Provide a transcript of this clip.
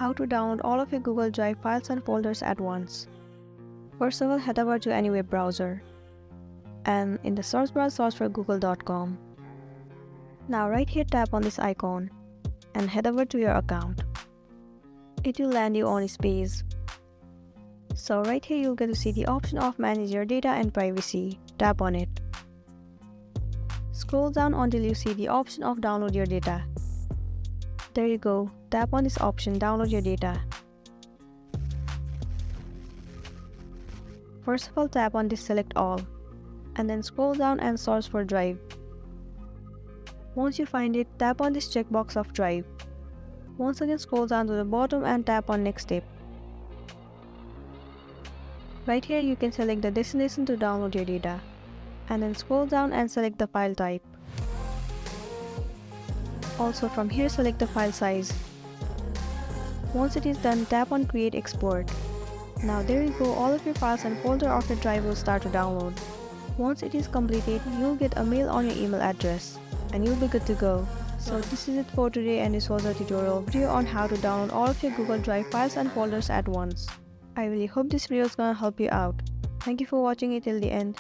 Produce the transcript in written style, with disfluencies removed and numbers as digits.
how to download all of your Google Drive files and folders at once. First of all, head over to any web browser and in the search bar search for google.com. Now right here tap on this icon and head over to your account. It will land you on this page. So right here you'll get to see the option of manage your data and privacy. Tap on it. Scroll down until you see the option of download your data. There you go. Tap on this option, download your data. First of all, tap on this select all and then scroll down and search for drive. Once you find it, tap on this checkbox of drive. Once again scroll down to the bottom and tap on next step. Right here you can select the destination to download your data and then scroll down and select the file type. Also from here select the file size. Once it is done, tap on create export. Now there you go, all of your files and folder of your drive will start to download. Once it is completed, you'll get a mail on your email address and you'll be good to go. So this is it for today, and this was a tutorial video on how to download all of your Google Drive files and folders at once. I really hope this video is gonna help you out. Thank you for watching it till the end.